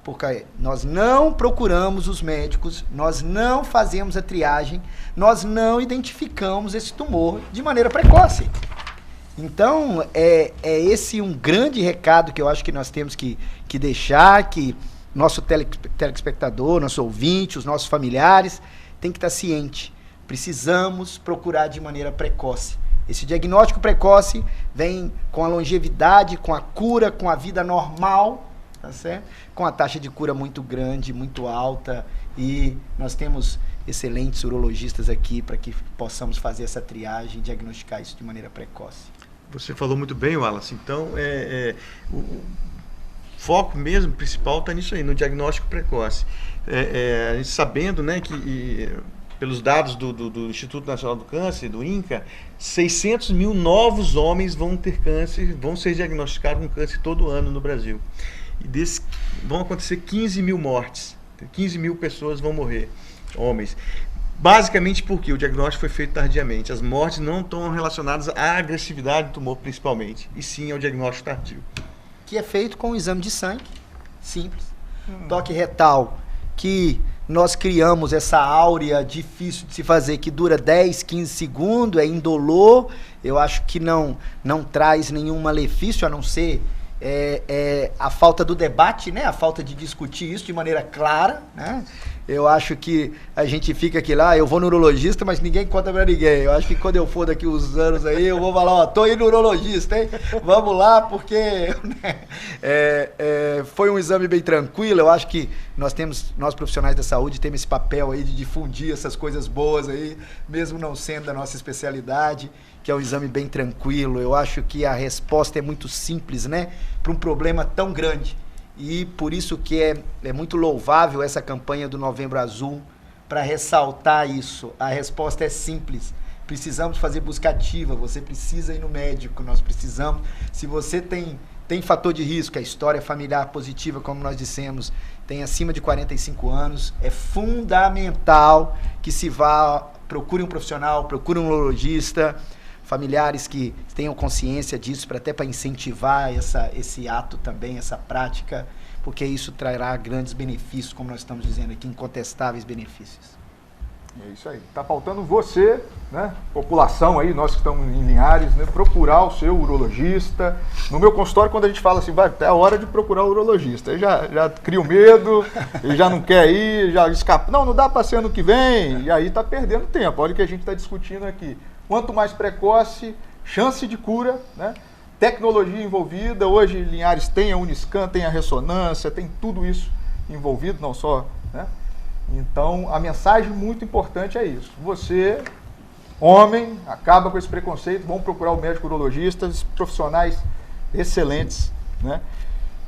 porque nós não procuramos os médicos, nós não fazemos a triagem, nós não identificamos esse tumor de maneira precoce. Então, é esse um grande recado que eu acho que nós temos que deixar, que nosso telespectador, nosso ouvinte, os nossos familiares tem que estar ciente. Precisamos procurar de maneira precoce. Esse diagnóstico precoce vem com a longevidade, com a cura, com a vida normal, tá certo? Com a taxa de cura muito grande, muito alta, e nós temos excelentes urologistas aqui para que possamos fazer essa triagem e diagnosticar isso de maneira precoce. Você falou muito bem, Wallace. Então, o foco mesmo principal está nisso aí, no diagnóstico precoce. A gente sabendo, né, que pelos dados do Instituto Nacional do Câncer, do INCA, 600 mil novos homens vão ter câncer, vão ser diagnosticados com câncer todo ano no Brasil. E vão acontecer 15 mil mortes, 15 mil pessoas vão morrer, homens. Basicamente porque o diagnóstico foi feito tardiamente. As mortes não estão relacionadas à agressividade do tumor, principalmente, e sim ao diagnóstico tardio. Que é feito com um exame de sangue, simples. Toque retal, que nós criamos essa áurea difícil de se fazer, que dura 10, 15 segundos, é indolor. Eu acho que não traz nenhum malefício, a não ser a falta do debate, né? A falta de discutir isso de maneira clara, né? Eu acho que a gente fica aqui lá, eu vou no urologista, mas ninguém conta pra ninguém. Eu acho que quando eu for daqui uns anos aí, eu vou falar, ó, tô indo no urologista, hein? Vamos lá, porque foi um exame bem tranquilo. Eu acho que nós profissionais da saúde, temos esse papel aí de difundir essas coisas boas aí, mesmo não sendo da nossa especialidade, que é um exame bem tranquilo. Eu acho que a resposta é muito simples, né? Para um problema tão grande. E por isso que é muito louvável essa campanha do Novembro Azul, para ressaltar isso. A resposta é simples. Precisamos fazer busca ativa, você precisa ir no médico, nós precisamos. Se você tem fator de risco, a história familiar positiva, como nós dissemos, tem acima de 45 anos, é fundamental que se vá, procure um profissional, procure um urologista, familiares que tenham consciência disso, até para incentivar esse ato também, essa prática, porque isso trará grandes benefícios, como nós estamos dizendo aqui, incontestáveis benefícios. É isso aí. Está faltando você, né, população aí, nós que estamos em Linhares, né, procurar o seu urologista. No meu consultório, quando a gente fala assim, vai, é a hora de procurar o urologista. Aí já cria o medo, ele já não quer ir, já escapa. Não dá para ser ano que vem, e aí está perdendo tempo. Olha o que a gente está discutindo aqui. Quanto mais precoce, chance de cura, né? Tecnologia envolvida. Hoje Linhares tem a Uniscan, tem a ressonância, tem tudo isso envolvido, não só, né? Então, a mensagem muito importante é isso. Você, homem, acaba com esse preconceito, vão procurar o médico urologista, profissionais excelentes, né?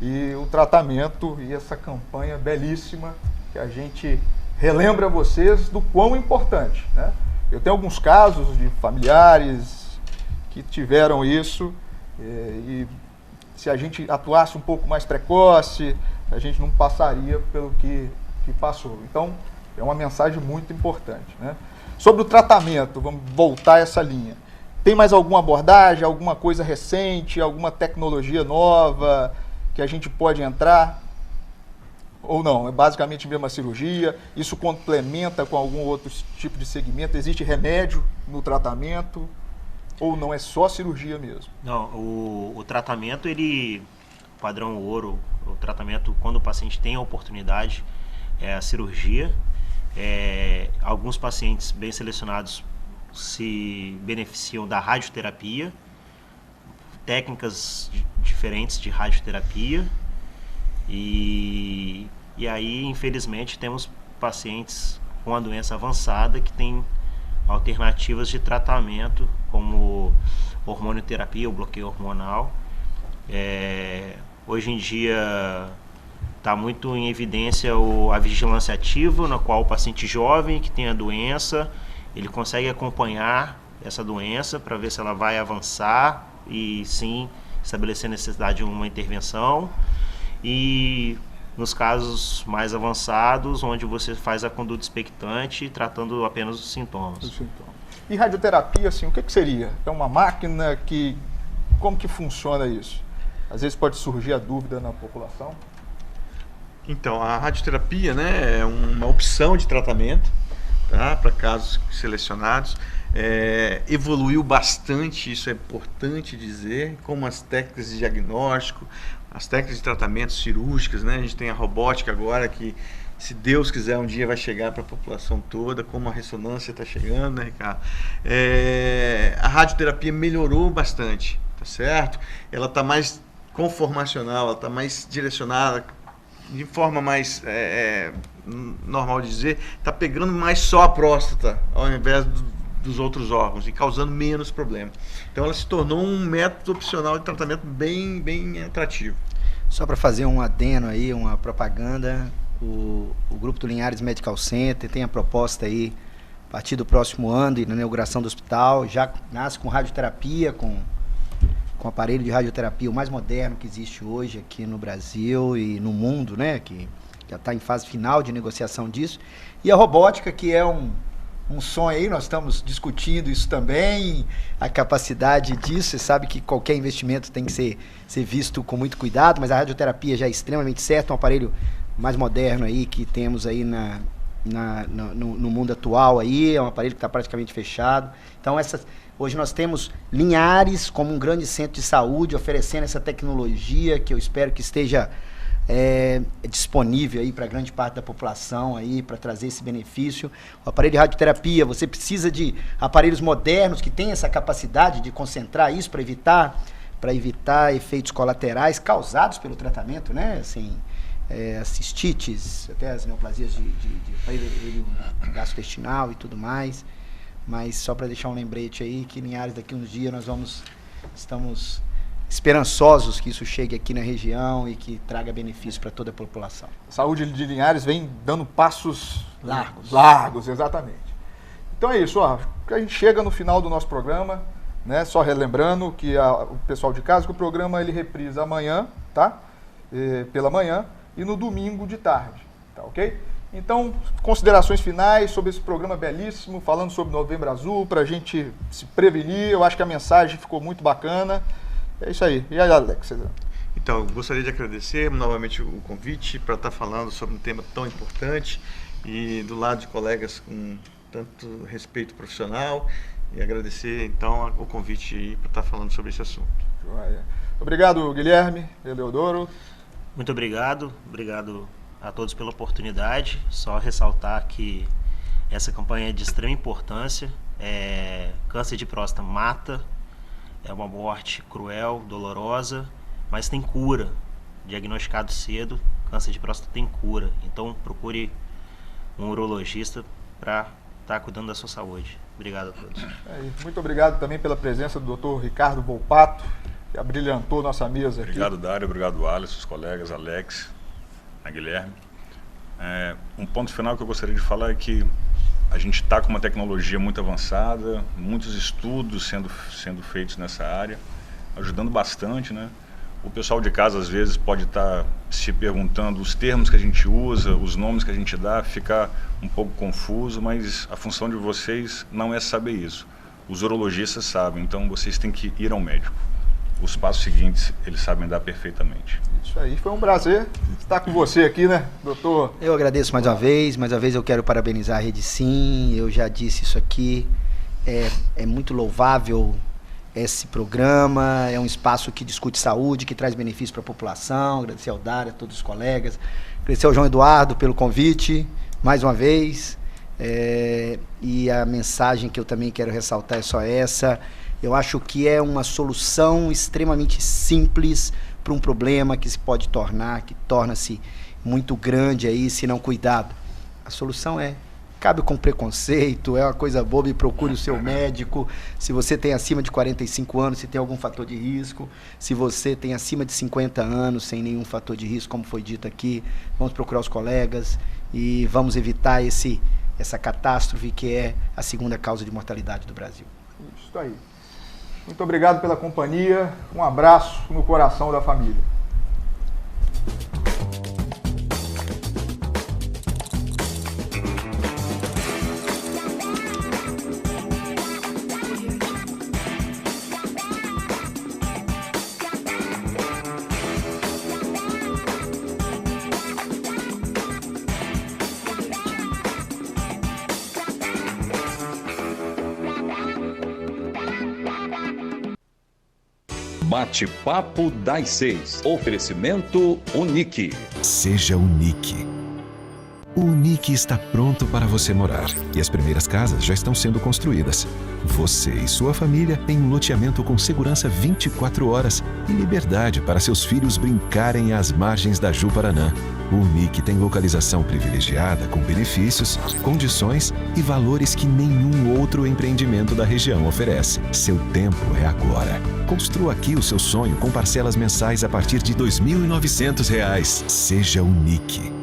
E o tratamento e essa campanha belíssima que a gente relembra vocês do quão importante, né? Eu tenho alguns casos de familiares que tiveram isso e se a gente atuasse um pouco mais precoce, a gente não passaria pelo que passou. Então, é uma mensagem muito importante, né? Sobre o tratamento, vamos voltar a essa linha. Tem mais alguma abordagem, alguma coisa recente, alguma tecnologia nova que a gente pode entrar? Ou não? É basicamente mesmo a cirurgia? Isso complementa com algum outro tipo de segmento? Existe remédio no tratamento? Ou não é só cirurgia mesmo? Não, o tratamento, padrão ouro, o tratamento quando o paciente tem a oportunidade, é a cirurgia. Alguns pacientes bem selecionados se beneficiam da radioterapia, técnicas diferentes de radioterapia, e aí, infelizmente, temos pacientes com a doença avançada que têm alternativas de tratamento, como hormonioterapia, o bloqueio hormonal. Hoje em dia está muito em evidência a vigilância ativa, na qual o paciente jovem que tem a doença, ele consegue acompanhar essa doença para ver se ela vai avançar e sim estabelecer a necessidade de uma intervenção. E nos casos mais avançados, onde você faz a conduta expectante, tratando apenas os sintomas. E radioterapia, assim, o que seria? É uma máquina que... Como que funciona isso? Às vezes pode surgir a dúvida na população. Então, a radioterapia, né, é uma opção de tratamento, tá, para casos selecionados. Evoluiu bastante, isso é importante dizer, como as técnicas de diagnóstico, as técnicas de tratamento cirúrgicas, né? A gente tem a robótica agora que, se Deus quiser, um dia vai chegar para a população toda, como a ressonância está chegando, né, Ricardo? A radioterapia melhorou bastante, tá certo? Ela está mais conformacional, ela está mais direcionada, de forma mais normal de dizer, está pegando mais só a próstata, ao invés dos outros órgãos, e causando menos problema. Então ela se tornou um método opcional de tratamento bem, bem atrativo. Só para fazer um adeno aí, uma propaganda, o grupo do Linhares Medical Center tem a proposta aí, a partir do próximo ano e na inauguração do hospital, já nasce com radioterapia, com aparelho de radioterapia o mais moderno que existe hoje aqui no Brasil e no mundo, né, que já está em fase final de negociação disso, e a robótica, que é um sonho aí, nós estamos discutindo isso também, a capacidade disso. Você sabe que qualquer investimento tem que ser visto com muito cuidado, mas a radioterapia já é extremamente certa, um aparelho mais moderno aí que temos aí no mundo atual aí, é um aparelho que está praticamente fechado. Então hoje nós temos Linhares como um grande centro de saúde oferecendo essa tecnologia que eu espero que esteja disponível aí para grande parte da população aí, para trazer esse benefício. O aparelho de radioterapia, você precisa de aparelhos modernos que tenham essa capacidade de concentrar isso para evitar efeitos colaterais causados pelo tratamento, né? Assim, as cistites, até as neoplasias de gastrointestinal e tudo mais. Mas só para deixar um lembrete aí, que Linhares daqui uns dias estamos esperançosos que isso chegue aqui na região e que traga benefício para toda a população. A saúde de Linhares vem dando passos largos, exatamente. Então é isso, ó. A gente chega no final do nosso programa, né? Só relembrando que o pessoal de casa, que o programa ele reprisa amanhã, tá? Pela manhã e no domingo de tarde, tá ok? Então, considerações finais sobre esse programa belíssimo, falando sobre Novembro Azul, para a gente se prevenir. Eu acho que a mensagem ficou muito bacana. É isso aí. E aí, Alex? Então, eu gostaria de agradecer novamente o convite para estar falando sobre um tema tão importante e do lado de colegas com tanto respeito profissional, e agradecer então o convite para estar falando sobre esse assunto. Obrigado, Guilherme Eleodoro. Muito obrigado a todos pela oportunidade. Só ressaltar que essa campanha é de extrema importância. Câncer de próstata mata, é uma morte cruel, dolorosa, mas tem cura. Diagnosticado cedo, câncer de próstata tem cura. Então procure um urologista para estar cuidando da sua saúde. Obrigado a todos. Muito obrigado também pela presença do Dr. Ricardo Volpato, que abrilhantou nossa mesa aqui. Obrigado, Dário. Obrigado, Alisson, os colegas, Alex, a Guilherme. Um ponto final que eu gostaria de falar é que a gente está com uma tecnologia muito avançada, muitos estudos sendo feitos nessa área, ajudando bastante, né? O pessoal de casa, às vezes, pode estar se perguntando os termos que a gente usa, os nomes que a gente dá, ficar um pouco confuso, mas a função de vocês não é saber isso. Os urologistas sabem, então vocês têm que ir ao médico. Os passos seguintes, eles sabem dar perfeitamente. Isso aí, foi um prazer estar com você aqui, né, doutor? Eu agradeço mais uma vez eu quero parabenizar a Rede Sim, eu já disse isso aqui, é muito louvável esse programa, é um espaço que discute saúde, que traz benefícios para a população. Agradecer ao Dário, a todos os colegas, agradecer ao João Eduardo pelo convite, mais uma vez, e a mensagem que eu também quero ressaltar é só essa. Eu acho que é uma solução extremamente simples para um problema que se pode tornar, que torna-se muito grande aí se não cuidado. A solução cabe com preconceito, é uma coisa boba, e procure o seu médico. Se você tem acima de 45 anos, se tem algum fator de risco. Se você tem acima de 50 anos, sem nenhum fator de risco, como foi dito aqui, vamos procurar os colegas e vamos evitar essa catástrofe que é a segunda causa de mortalidade do Brasil. Isso aí. Muito obrigado pela companhia, um abraço no coração da família. Bate-papo das 6. Oferecimento Unique. Seja Unique. O Unique está pronto para você morar e as primeiras casas já estão sendo construídas. Você e sua família em um loteamento com segurança 24 horas e liberdade para seus filhos brincarem às margens da Ju-Paraná. O Unique tem localização privilegiada com benefícios, condições e valores que nenhum outro empreendimento da região oferece. Seu tempo é agora. Construa aqui o seu sonho com parcelas mensais a partir de R$ 2.900. Seja Unique.